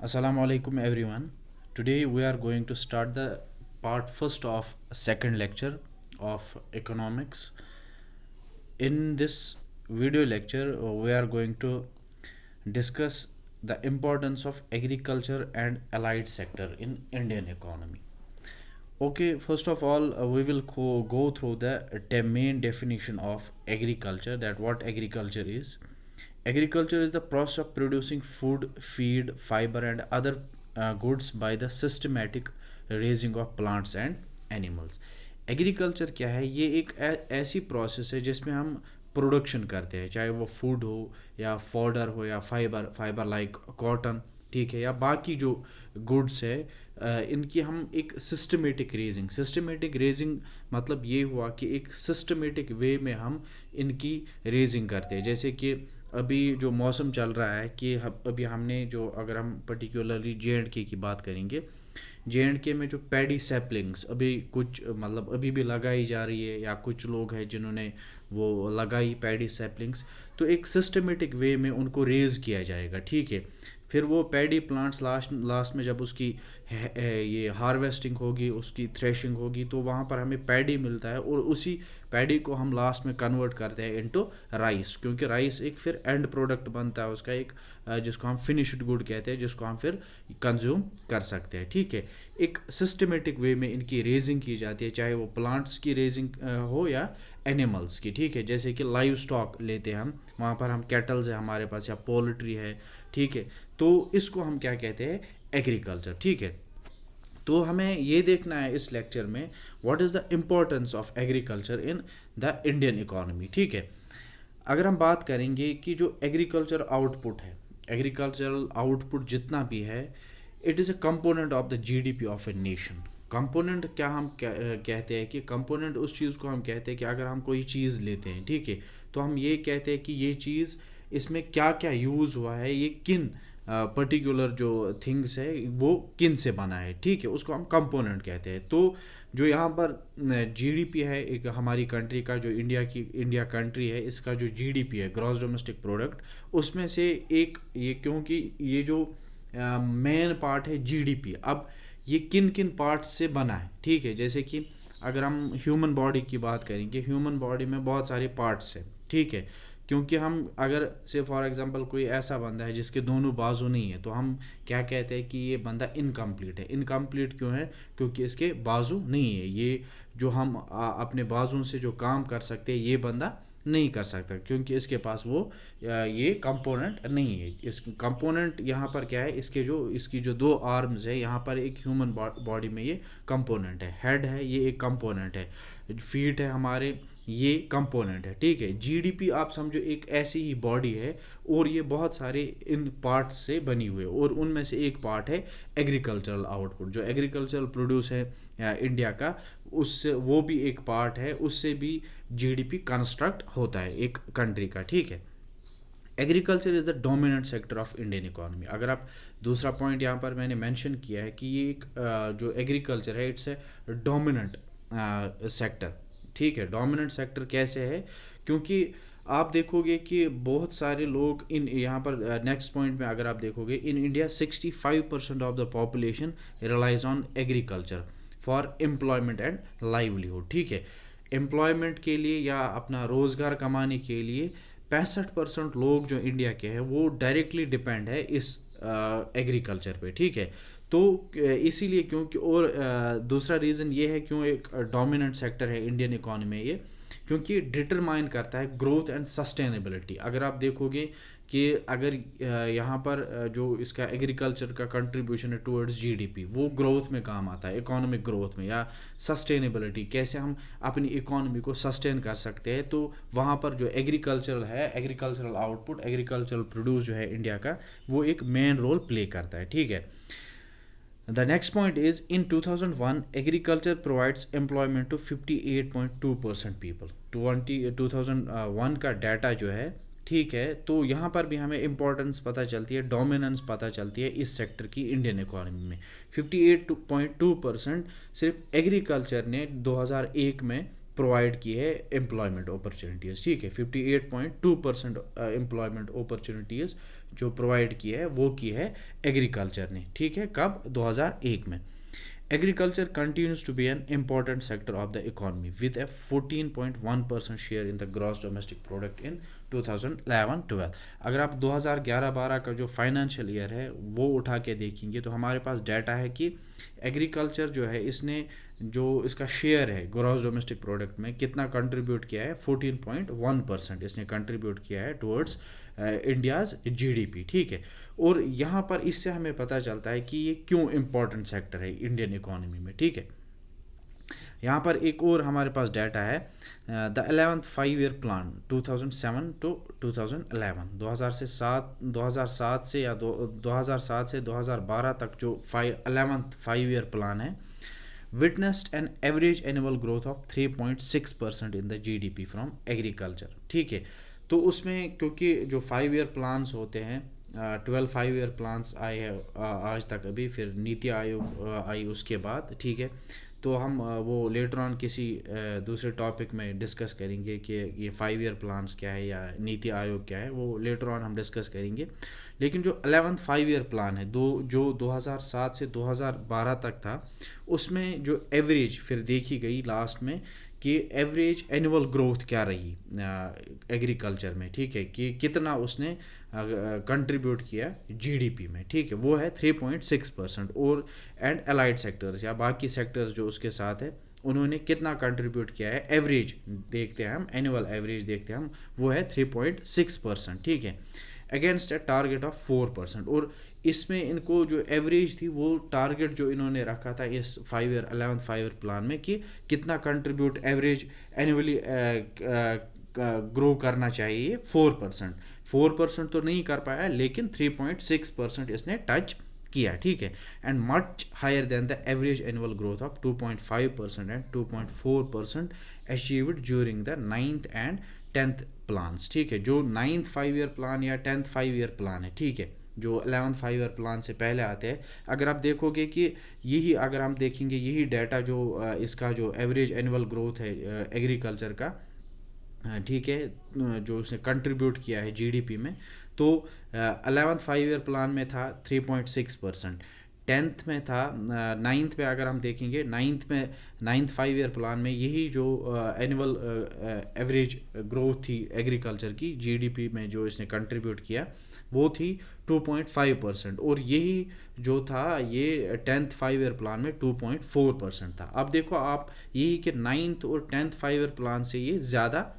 Assalamu alaikum everyone. Today we are going to start the part first of second lecture of economics. In this video lecture, we are going to discuss the importance of agriculture and allied sector in Indian economy. Okay, first of all, we will go through the main definition of agriculture, that what agriculture is. Agriculture is the process of producing food, feed, fiber, and other goods by the systematic raising of plants and animals. Agriculture क्या है? ये एक ऐसी process है जिसमें हम production करते हैं, चाहे वो फूड हो या फॉडर हो या फाइबर फाइबर लाइक कॉटन, ठीक है, या बाकी जो गुड्स है, इनकी हम एक सिस्टमेटिक रेजिंग मतलब ये हुआ कि एक सिस्टमेटिक वे में हम इनकी रेजिंग करते हैं। जैसे कि अभी जो मौसम चल रहा है कि अभी हमने जो, अगर हम पर्टिकुलरली JNK की बात करेंगे, JNK में जो पैडी सैपलिंग्स अभी कुछ मतलब अभी भी लगाई जा रही है, या कुछ लोग हैं जिन्होंने वो लगाई पैडी सैपलिंग्स, तो एक सिस्टमेटिक वे में उनको रेज़ किया जाएगा, ठीक है। फिर वो पैडी प्लांट्स लास्ट लास्ट में जब उसकी ये हार्वेस्टिंग होगी, उसकी थ्रेशिंग होगी, तो वहाँ पर हमें पैडी मिलता है, और उसी पैडी को हम लास्ट में कन्वर्ट करते हैं इनटू राइस, क्योंकि राइस एक फिर एंड प्रोडक्ट बनता है उसका, एक जिसको हम फिनिश्ड गुड कहते हैं, जिसको हम फिर कंज्यूम कर सकते हैं, ठीक है। एक सिस्टमेटिक वे में इनकी रेजिंग की जाती है, चाहे वो प्लांट्स की रेजिंग हो या एनिमल्स की, ठीक है। जैसे कि लाइव स्टॉक लेते हैं हम, वहाँ पर हम कैटल्स है हमारे पास या पोल्ट्री है, ठीक है। तो इसको हम क्या कहते हैं? एग्रीकल्चर, ठीक है। तो हमें ये देखना है इस लेक्चर में what is the importance of agriculture in the Indian economy, ठीक है। अगर हम बात करेंगे कि जो एग्रीकल्चर आउटपुट है, एग्रीकल्चरल आउटपुट जितना भी है, it is a component of the GDP of a nation. Component क्या हम कहते हैं कि कंपोनेंट उस चीज़ को हम कहते हैं कि अगर हम कोई चीज़ लेते हैं, ठीक है, तो हम ये कहते हैं कि ये चीज़, इसमें क्या क्या यूज़ हुआ है, ये किन पर्टिकुलर जो थिंग्स है वो किन से बना है, ठीक है, उसको हम कंपोनेंट कहते हैं। तो जो यहाँ पर GDP है एक हमारी कंट्री का, जो इंडिया कंट्री है, इसका जो GDP है, ग्रॉस डोमेस्टिक प्रोडक्ट, उसमें से एक ये, क्योंकि ये जो मेन पार्ट है GDP, अब ये किन किन पार्ट्स से बना है, ठीक है। जैसे कि अगर हम ह्यूमन बॉडी की बात करेंगे, ह्यूमन बॉडी में बहुत सारे पार्ट्स हैं, ठीक है। क्योंकि हम अगर से फॉर एग्जांपल कोई ऐसा बंदा है जिसके दोनों बाजू नहीं है, तो हम क्या कहते हैं कि ये बंदा इनकम्प्लीट है। इनकम्प्लीट क्यों है? क्योंकि इसके बाजू नहीं है। ये जो हम अपने बाजुओं से जो काम कर सकते हैं, ये बंदा नहीं कर सकता, क्योंकि इसके पास वो ये कंपोनेंट नहीं है। इस कंपोनेंट यहाँ पर क्या है, इसकी जो दो आर्म्स है, यहाँ पर एक ह्यूमन बॉडी में ये कंपोनेंट है। हेड है, ये एक कंपोनेंट है। फीट है हमारे, ये कंपोनेंट है, ठीक है। GDP आप समझो एक ऐसी ही बॉडी है, और ये बहुत सारे इन पार्ट्स से बनी हुई है, और उनमें से एक पार्ट है एग्रीकल्चरल आउटपुट। जो एग्रीकल्चरल प्रोड्यूस है इंडिया का, उससे वो भी एक पार्ट है, उससे भी GDP कंस्ट्रक्ट होता है एक कंट्री का, ठीक है। Agriculture is the dominant sector of Indian economy. अगर आप दूसरा पॉइंट यहाँ पर मैंने मेंशन किया है कि ये एक जो एग्रीकल्चर है, इट्स ए डोमिनेंट सेक्टर, ठीक है। डोमिनेंट सेक्टर कैसे है? क्योंकि आप देखोगे कि बहुत सारे लोग इन यहाँ पर नेक्स्ट पॉइंट में अगर आप देखोगे, in India 65% of the population relies on agriculture for employment and livelihood, ठीक है। एम्प्लॉयमेंट के लिए या अपना रोज़गार कमाने के लिए 65% लोग जो इंडिया के हैं वो डायरेक्टली डिपेंड है इस एग्रीकल्चर पे, ठीक है। तो इसीलिए, क्योंकि और दूसरा रीज़न ये है क्यों एक डोमिनेंट सेक्टर है इंडियन इकोनॉमी में ये, क्योंकि डिटरमाइन करता है ग्रोथ एंड सस्टेनेबिलिटी। अगर आप देखोगे कि अगर यहाँ पर जो इसका एग्रीकल्चर का कंट्रीब्यूशन है टुवर्ड्स GDP, वो ग्रोथ में काम आता है, इकोनॉमिक ग्रोथ में, या सस्टेनेबिलिटी, कैसे हम अपनी इकोनॉमी को सस्टेन कर सकते हैं, तो वहाँ पर जो एग्रीकल्चरल है, एग्रीकल्चरल आउटपुट, एग्रीकल्चरल प्रोड्यूस जो है इंडिया का, वो एक मेन रोल प्ले करता है, ठीक है। The next point is in 2001 agriculture provides employment to 58.2% people. 2001 का डाटा जो है, ठीक है, तो यहाँ पर भी हमें इम्पोर्टेंस पता चलती है, डोमिनेंस पता चलती है इस सेक्टर की इंडियन इकोनॉमी में। 58.2% सिर्फ एग्रीकल्चर ने 2001 में प्रोवाइड की है एम्प्लॉयमेंट अपॉर्चुनिटीज़, ठीक है। 58.2% एम्प्लॉयमेंट अपॉर्चुनिटीज़ जो प्रोवाइड की है वो की है एग्रीकल्चर ने, ठीक है। कब? 2001 में। Agriculture continues to be an important sector of the economy with a 14.1% share in the gross domestic product in 2011-12। अगर आप 2011-12 का जो फाइनेंशियल ईयर है वो उठा के देखेंगे तो हमारे पास डाटा है कि एग्रीकल्चर जो है इसने जो इसका शेयर है ग्रॉस डोमेस्टिक प्रोडक्ट में कितना कंट्रीब्यूट किया है, 14.1% इसने कंट्रीब्यूट किया है टुवर्ड्स इंडियाज़ जीडीपी, ठीक है। और यहाँ पर इससे हमें पता चलता है कि ये क्यों इम्पोर्टेंट सेक्टर है इंडियन इकोनॉमी में, ठीक है। यहाँ पर एक और हमारे पास डाटा है, the 11th 5 year plan 2007 to 2011, 2007 से या 2007 से 2012 तक जो 11th 5 ईयर प्लान है, witnessed an average annual growth of 3.6% in the GDP from agriculture, ठीक है। तो उसमें क्योंकि जो 5 ईयर प्लान्स होते हैं, 12 5 ईयर प्लान्स आए हैं आज तक, अभी फिर नीति आयोग आई उसके बाद, ठीक है। तो हम वो लेटर ऑन किसी दूसरे टॉपिक में डिस्कस करेंगे कि ये 5 ईयर प्लान्स क्या है या नीति आयोग क्या है, वो लेटर ऑन हम डिस्कस करेंगे। लेकिन जो 11th 5 ईयर प्लान है जो 2007 से 2012 तक था, उसमें जो एवरेज फिर देखी गई लास्ट में कि एवरेज एनुअल ग्रोथ क्या रही एग्रीकल्चर में, ठीक है, कि कितना उसने कंट्रीब्यूट किया जीडीपी में, ठीक है, वो है 3.6%। और एंड अलाइड सेक्टर्स या बाकी सेक्टर्स जो उसके साथ है उन्होंने कितना कंट्रीब्यूट किया है, एवरेज देखते हैं हम, एनुअल एवरेज देखते हैं हम, वो है 3.6%, ठीक है, अगेंस्ट ए टारगेट ऑफ 4%। और इसमें इनको जो एवरेज थी वो टारगेट जो इन्होंने रखा था इस 11th 5 ईयर प्लान में कि कितना कंट्रीब्यूट एवरेज एनुअली ग्रो करना चाहिए, 4% तो नहीं कर पाया, लेकिन 3.6% इसने टच किया, ठीक है। And much higher than the average annual growth of 2.5% and 2.4% achieved during the 9th and 10th plans, ठीक है। जो 9th 5 ईयर प्लान या 10th 5 ईयर प्लान है, ठीक है, जो 11th 5 ईयर प्लान से पहले आते हैं, अगर आप देखोगे कि यही अगर हम देखेंगे यही डाटा जो इसका जो एवरेज एनुअल ग्रोथ है एग्रीकल्चर का, ठीक है, जो उसने कंट्रीब्यूट किया है जीडीपी में, तो 11th 5 ईयर प्लान में था 3.6%, 10th में था, 9th में अगर हम देखेंगे 9th 5 ईयर प्लान में यही जो एनुअल एवरेज ग्रोथ थी एग्रीकल्चर की जीडीपी में जो इसने कंट्रीब्यूट किया वो थी 2.5%। और यही जो था ये 10th 5 ईयर प्लान में 2.4% था। अब देखो आप यही कि 9th और 10th 5 ईयर प्लान से ये ज़्यादा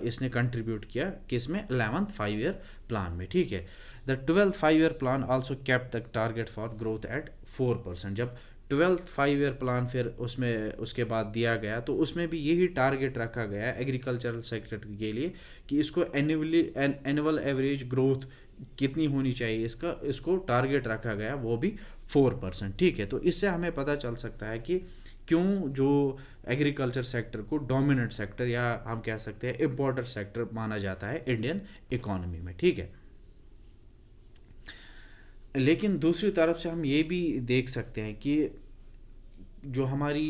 इसने कंट्रीब्यूट किया किसमें, 11th 5 ईयर प्लान में, ठीक है। The 12th 5 year plan also kept the target for growth at 4%। जब 12th 5 ईयर प्लान फिर उसमें उसके बाद दिया गया तो उसमें भी यही टारगेट रखा गया एग्रीकल्चरल सेक्टर के लिए कि इसको एनुअल एवरेज ग्रोथ कितनी होनी चाहिए, इसको टारगेट रखा गया वो भी 4%, ठीक है। तो इससे हमें पता चल सकता है कि क्यों जो एग्रीकल्चर सेक्टर को डोमिनेंट सेक्टर या हम कह सकते हैं इम्पोर्टेंट सेक्टर माना जाता है इंडियन इकोनॉमी में, ठीक है। लेकिन दूसरी तरफ से हम ये भी देख सकते हैं कि जो हमारी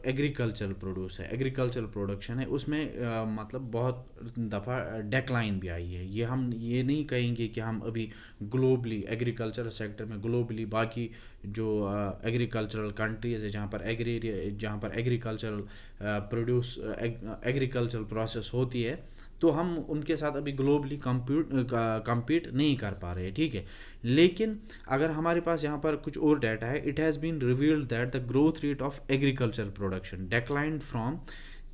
एग्रीकल्चर प्रोड्यूस है, एग्रीकल्चर प्रोडक्शन है, उसमें मतलब बहुत दफ़ा डेक्लाइन भी आई है। ये हम ये नहीं कहेंगे कि हम अभी ग्लोबली एग्रीकल्चर सेक्टर में ग्लोबली बाकी जो एग्रीकल्चरल कंट्रीज़ है जहाँ पर एग्रीकल्चरल प्रोड्यूस एग्रीकल्चरल प्रोसेस होती है, तो हम उनके साथ अभी ग्लोबली compete नहीं कर पा रहे, ठीक है। लेकिन अगर हमारे पास यहाँ पर कुछ और डाटा है, it has been revealed that the growth rate of agriculture production declined from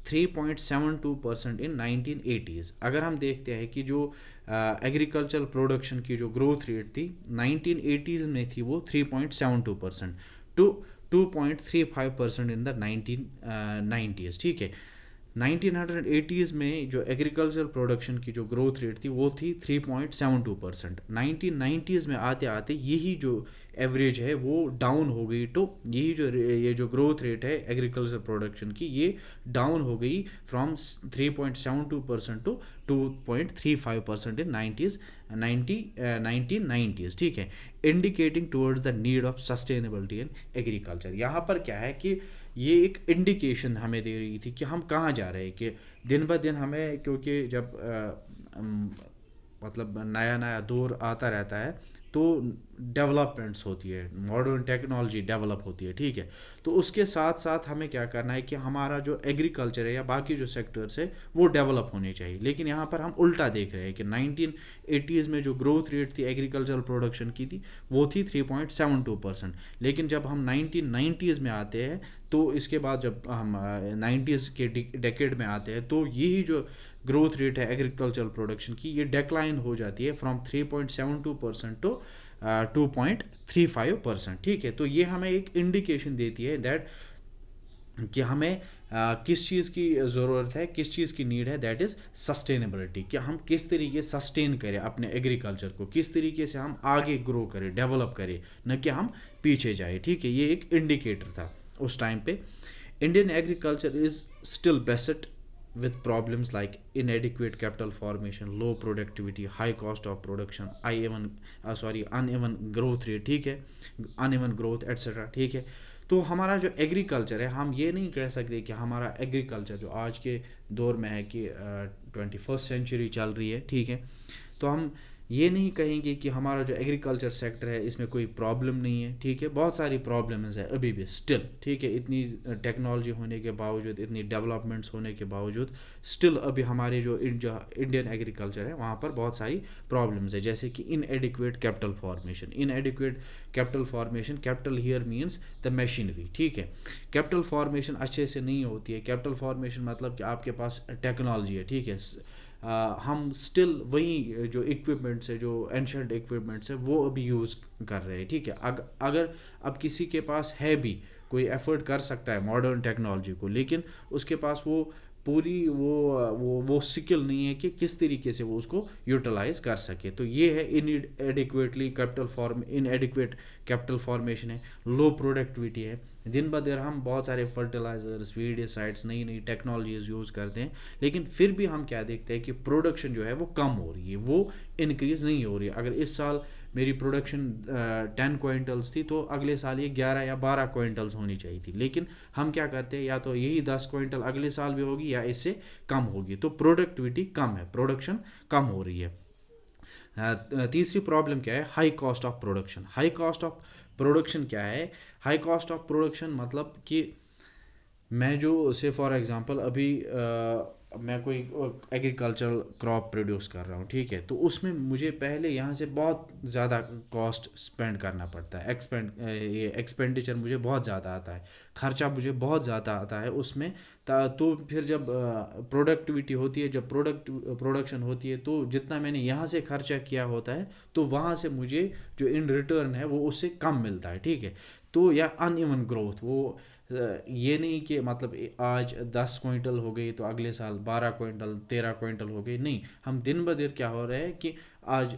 3.72% in 1980s। अगर हम देखते हैं कि जो एग्रीकल्चर प्रोडक्शन की जो ग्रोथ रेट थी 1980s में थी वो 3.72% टू 2.35% इन द 1990s, ठीक है। 1980s में जो एग्रीकल्चर प्रोडक्शन की जो ग्रोथ रेट थी वो थी 3.72%। 1990s में आते आते यही जो एवरेज है वो डाउन हो गई, तो ये जो ग्रोथ रेट है एग्रीकल्चर प्रोडक्शन की ये डाउन हो गई फ्रॉम 3.72% टू 2.35% इन 1990s, ठीक है, indicating towards the need of sustainability in agriculture. यहाँ पर क्या है कि ये एक इंडिकेशन हमें दे रही थी कि हम कहाँ जा रहे हैं, कि दिन ब दिन हमें, क्योंकि जब मतलब नया नया दौर आता रहता है, तो डेवलपमेंट्स होती है, मॉडर्न टेक्नोलॉजी डेवलप होती है, ठीक है। तो उसके साथ साथ हमें क्या करना है कि हमारा जो एग्रीकल्चर है या बाकी जो सेक्टर्स है वो डेवलप होने चाहिए। लेकिन यहाँ पर हम उल्टा देख रहे हैं कि 1980s में जो ग्रोथ रेट थी एग्रीकल्चर प्रोडक्शन की थी वो थी 3.72%। लेकिन जब हम 1990s में आते हैं, तो इसके बाद जब हम 90s के डेकेड में आते हैं, तो यही जो ग्रोथ रेट है एग्रीकल्चरल प्रोडक्शन की ये डिक्लाइन हो जाती है फ्रॉम 3.72% टू 2.35%, ठीक है। तो ये हमें एक इंडिकेशन देती है दैट कि हमें किस चीज़ की ज़रूरत है, किस चीज़ की नीड है, दैट इज़ सस्टेनेबिलिटी। कि हम किस तरीके सस्टेन करें अपने एग्रीकल्चर को, किस तरीके से हम आगे ग्रो करें, डेवलप करें, न कि हम पीछे जाए, ठीक है। ये एक इंडिकेटर था उस टाइम पे। Indian agriculture is still best with problems like inadequate capital formation, low productivity, high cost of production, uneven growth rate, ठीक है, uneven growth etc, ठीक है। तो हमारा जो एग्रीकल्चर है, हम ये नहीं कह सकते कि हमारा एग्रीकल्चर जो आज के दौर में है कि 21st सेंचुरी चल रही है, ठीक है, तो हम ये नहीं कहेंगे कि हमारा जो एग्रीकल्चर सेक्टर है इसमें कोई प्रॉब्लम नहीं है, ठीक है। बहुत सारी प्रॉब्लम्स है अभी भी स्टिल, ठीक है। इतनी टेक्नोलॉजी होने के बावजूद, इतनी डेवलपमेंट्स होने के बावजूद स्टिल अभी हमारे जो इंडियन एग्रीकल्चर है वहाँ पर बहुत सारी प्रॉब्लम्स है। जैसे कि इनएडिक्वेट capital formation, इनएडिक्वेट capital formation, capital here means the machinery, ठीक है। कैपिटल फॉर्मेशन अच्छे से नहीं होती है। कैपिटल फॉर्मेशन मतलब कि आपके पास टेक्नोलॉजी है, ठीक है, हम स्टिल वही जो इक्विपमेंट्स है, जो एंशंट इक्विपमेंट्स है वो अभी यूज़ कर रहे हैं, ठीक है। अगर अब किसी के पास है भी, कोई एफर्ट कर सकता है मॉडर्न टेक्नोलॉजी को, लेकिन उसके पास वो पूरी वो स्किल नहीं है कि किस तरीके से वो उसको यूटिलाइज कर सके। तो ये है इनएडिक्वेट कैपिटल फॉर्मेशन है, लो प्रोडक्टिविटी है। दिन ब दिन हम बहुत सारे फर्टिलाइजर्स, वीडिसाइड्स, नई नई टेक्नोलॉजीज यूज़ करते हैं, लेकिन फिर भी हम क्या देखते हैं कि प्रोडक्शन जो है वो कम हो रही है, वो इंक्रीज़ नहीं हो रही है। अगर इस साल मेरी प्रोडक्शन 10 क्विंटल्स थी, तो अगले साल ये 11 या 12 क्विंटल्स होनी चाहिए थी। लेकिन हम क्या करते हैं, या तो यही 10 क्विंटल अगले साल भी होगी या इससे कम होगी। तो प्रोडक्टिविटी कम है, प्रोडक्शन कम हो रही है। तीसरी प्रॉब्लम क्या है, high cost of production. High cost of production क्या है? हाई कॉस्ट ऑफ प्रोडक्शन मतलब कि मैं जो से फॉर एग्ज़ाम्पल अभी मैं कोई एग्रीकल्चरल क्रॉप प्रोड्यूस कर रहा हूँ, ठीक है, तो उसमें मुझे पहले यहाँ से बहुत ज़्यादा कॉस्ट स्पेंड करना पड़ता है, ये एक्सपेंडिचर मुझे बहुत ज़्यादा आता है, खर्चा मुझे बहुत ज़्यादा आता है उसमें। तो फिर जब प्रोडक्टिविटी होती है, जब प्रोडक्शन होती है, तो जितना मैंने यहाँ से खर्चा किया होता है, तो वहाँ से मुझे जो इन रिटर्न है वो उससे कम मिलता है, ठीक है। तो या अनइवन ग्रोथ, वो ये नहीं कि मतलब आज 10 क्विंटल हो गई तो अगले साल 12 क्विंटल, 13 क्विंटल हो गई, नहीं। हम दिन ब दिन क्या हो रहा है कि आज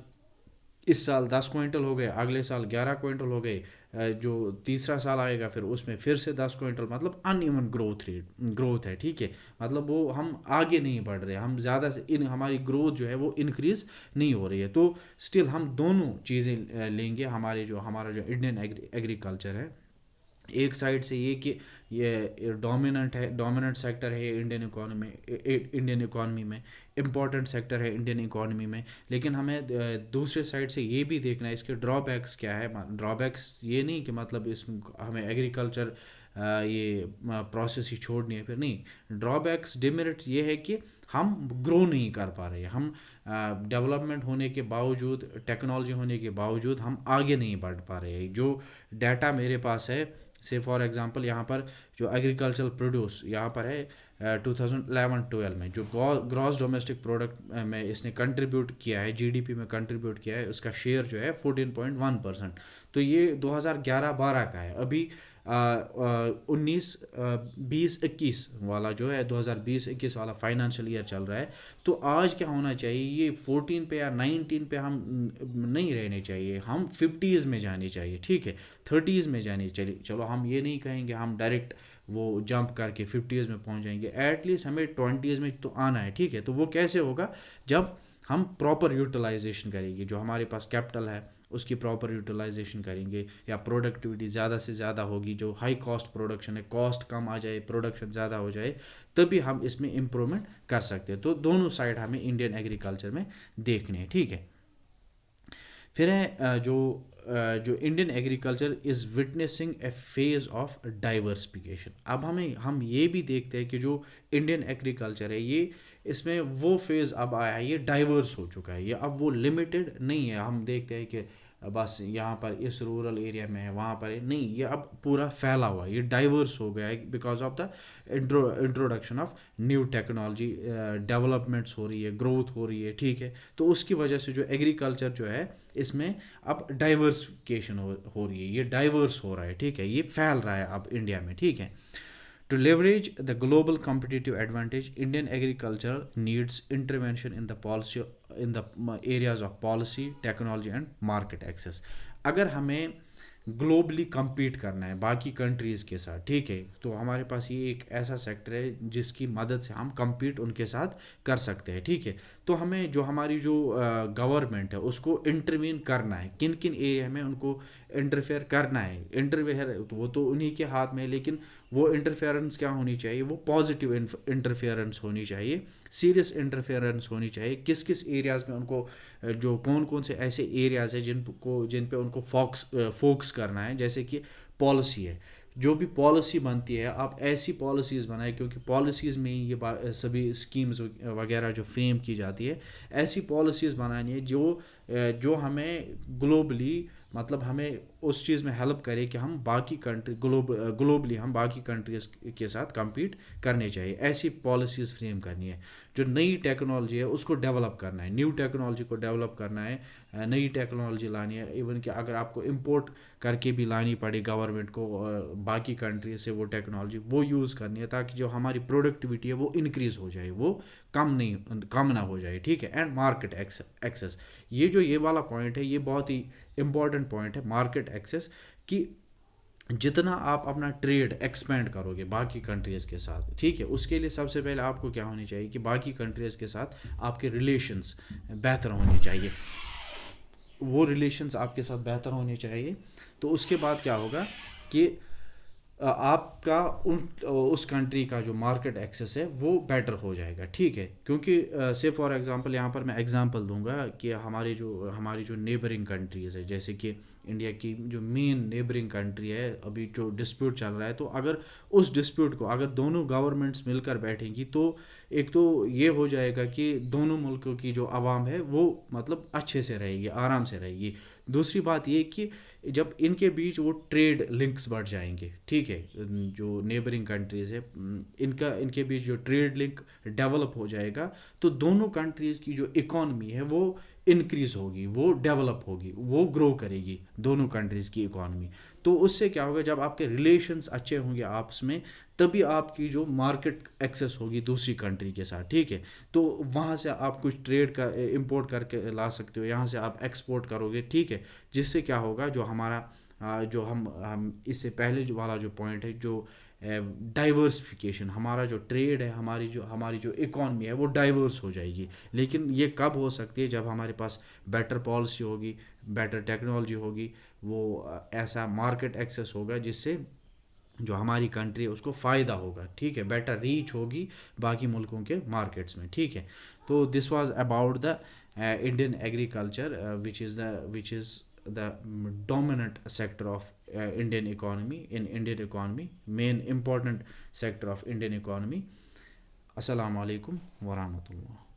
इस साल 10 क्विंटल हो गए, अगले साल 11 क्विंटल हो गए, जो तीसरा साल आएगा फिर उसमें फिर से 10 क्विंटल, मतलब अनइवन ग्रोथ है, ठीक है। मतलब वो हम आगे नहीं बढ़ रहे, हम ज़्यादा से हमारी ग्रोथ जो है वो इंक्रीज़ नहीं हो रही है। तो स्टिल हम दोनों चीज़ें लेंगे। हमारा जो इंडियन एग्रीकल्चर है, एक साइड से ये कि ये डोमिनेंट सेक्टर है इंडियन इकॉनमी में, इम्पॉर्टेंट सेक्टर है इंडियन इकॉनमी में। लेकिन हमें दूसरे साइड से ये भी देखना है इसके ड्रॉबैक्स क्या है। ड्रॉबैक्स ये नहीं कि मतलब इस हमें एग्रीकल्चर ये प्रोसेस ही छोड़नी है, फिर नहीं। ड्रॉबैक्स, डिमेरिट्स ये है कि हम ग्रो नहीं कर पा रहे हैं, हम डेवलपमेंट होने के बावजूद, टेक्नोलॉजी होने के बावजूद हम आगे नहीं बढ़ पा रहे हैं। जो डाटा मेरे पास है, से फॉर एग्जांपल यहाँ पर जो एग्रीकल्चरल प्रोड्यूस यहाँ पर है 2011-12 में जो ग्रॉस डोमेस्टिक प्रोडक्ट में इसने कंट्रीब्यूट किया है, जीडीपी में कंट्रीब्यूट किया है, उसका शेयर जो है 14.1%। तो ये 2011-12 का है। अभी 2021 वाला जो है 2020-21 वाला फाइनेंशियल ईयर चल रहा है। तो आज क्या होना चाहिए, ये 14 पे या 19 पे हम नहीं रहने चाहिए, हम 50s में जाने चाहिए, ठीक है, 30s में जाने चाहिए। चलो हम ये नहीं कहेंगे हम डायरेक्ट वो जंप करके 50s में पहुंच जाएंगे, एटलीस्ट हमें 20s में तो आना है, ठीक है। तो वो कैसे होगा, जब हम प्रॉपर यूटिलाइजेशन करेंगे जो हमारे पास कैपिटल है उसकी प्रॉपर यूटिलाइजेशन करेंगे या प्रोडक्टिविटी ज़्यादा से ज़्यादा होगी, जो हाई कॉस्ट प्रोडक्शन है कॉस्ट कम आ जाए, प्रोडक्शन ज़्यादा हो जाए, तभी हम इसमें इम्प्रूवमेंट कर सकते हैं। तो दोनों साइड हमें इंडियन एग्रीकल्चर में देखने हैं, ठीक है। फिर है जो Indian agriculture is witnessing A phase of diversification. अब हम ये भी देखते हैं कि जो इंडियन एग्रीकल्चर है ये इसमें वो फेज़ अब आया है, ये डाइवर्स हो चुका है, ये अब वो लिमिटेड नहीं है। हम देखते हैं कि बस यहाँ पर इस रूरल एरिया में है, वहाँ पर है, नहीं, ये अब पूरा फैला हुआ है, ये डाइवर्स हो गया है because of the introduction of new technology, developments हो रही है, ग्रोथ हो रही है, ठीक है। तो उसकी वजह से जो एग्रीकल्चर जो है इसमें अब डाइवर्सिफिकेशन हो रही है, ये डाइवर्स हो रहा है, ठीक है, ये फैल रहा है अब इंडिया में, ठीक है। To leverage the global competitive advantage, Indian agriculture needs intervention in the policy, in the areas of policy, technology and market access. अगर हमें ग्लोबली compete करना है बाकी कंट्रीज़ के साथ, ठीक है, तो हमारे पास ये एक ऐसा सेक्टर है जिसकी मदद से हम compete उनके साथ कर सकते हैं, ठीक है। तो हमें जो हमारी जो गवर्नमेंट है उसको इंटरवीन करना है, किन किन एरिया में उनको इंटरफेयर करना है। इंटरफेयर वो तो उन्हीं के हाथ में है, लेकिन वो इंटरफेरेंस क्या होनी चाहिए, वो पॉजिटिव इंटरफेरेंस होनी चाहिए, सीरियस इंटरफेरेंस होनी चाहिए। किस किस एरियाज़ में उनको जो कौन कौन से ऐसे एरियाज़ है जिन पे उनको फोकस करना है, जैसे कि पॉलिसी है, जो भी पॉलिसी बनती है आप ऐसी पॉलिसीज़ बनाए, क्योंकि पॉलिसीज़ में ही ये सभी स्कीम्स वगैरह जो फ्रेम की जाती है, ऐसी पॉलिसीज़ बनानी है जो हमें ग्लोबली, मतलब हमें उस चीज़ में हेल्प करे कि हम बाकी कंट्री ग्लोबली हम बाकी कंट्रीज़ के साथ compete करने चाहिए। ऐसी पॉलिसीज़ फ्रेम करनी है। जो नई टेक्नोलॉजी है उसको डेवलप करना है, न्यू टेक्नोलॉजी को डेवलप करना है, नई टेक्नोलॉजी लानी है। इवन कि अगर आपको इंपोर्ट करके भी लानी पड़े गवर्नमेंट को बाकी कंट्री से वो टेक्नोलॉजी वो यूज़ करनी है, ताकि जो हमारी प्रोडक्टिविटी है वो इंक्रीज़ हो जाए, वो कम ना हो जाए, ठीक है। एंड मार्केट एक्सेस, ये वाला पॉइंट है, ये बहुत ही इंपॉर्टेंट पॉइंट है, मार्केट एक्सेस, कि जितना आप अपना ट्रेड एक्सपेंड करोगे बाकी कंट्रीज़ के साथ, ठीक है, उसके लिए सबसे पहले आपको क्या होनी चाहिए कि बाकी कंट्रीज़ के साथ आपके रिलेशंस बेहतर होने चाहिए, वो रिलेशंस आपके साथ बेहतर होने चाहिए। तो उसके बाद क्या होगा कि आपका उस कंट्री का जो मार्केट एक्सेस है वो बेटर हो जाएगा, ठीक है। क्योंकि से फॉर एग्जांपल यहाँ पर मैं एग्जांपल दूंगा कि हमारी जो नेबरिंग कंट्रीज़ है, जैसे कि इंडिया की जो मेन नेबरिंग कंट्री है, अभी जो डिस्प्यूट चल रहा है, तो अगर उस डिस्प्यूट को अगर दोनों गवर्नमेंट्स मिलकर बैठेंगी तो एक तो ये हो जाएगा कि दोनों मुल्कों की जो आवाम है वो मतलब अच्छे से रहेगी, आराम से रहेगी। दूसरी बात ये कि जब इनके बीच वो ट्रेड लिंक्स बढ़ जाएंगे, ठीक है, जो नेबरिंग कंट्रीज़ है इनके बीच जो ट्रेड लिंक डेवलप हो जाएगा, तो दोनों कंट्रीज़ की जो इकॉनमी है वो इंक्रीज़ होगी, वो डेवलप होगी, वो ग्रो करेगी दोनों कंट्रीज़ की इकॉनमी। तो उससे क्या होगा, जब आपके रिलेशंस अच्छे होंगे आपस में, तभी आपकी जो मार्केट एक्सेस होगी दूसरी कंट्री के साथ, ठीक है। तो वहाँ से आप कुछ ट्रेड का इंपोर्ट करके ला सकते हो, यहाँ से आप एक्सपोर्ट करोगे, ठीक है। जिससे क्या होगा, जो हमारा जो हम इससे पहले जो वाला जो पॉइंट है, जो डाइवर्सिफिकेशन, हमारा जो ट्रेड है, हमारी जो इकॉनमी है वो डाइवर्स हो जाएगी। लेकिन ये कब हो सकती है, जब हमारे पास बेटर पॉलिसी होगी, बेटर टेक्नोलॉजी होगी, वो ऐसा मार्केट एक्सेस होगा जिससे जो हमारी कंट्री है उसको फ़ायदा होगा, ठीक है, बेटर रीच होगी बाकी मुल्कों के मार्केट्स में, ठीक है। तो this was about the Indian agriculture which is the dominant sector of Indian economy, main important sector of Indian economy. Assalamu alaikum wa rahmatullah.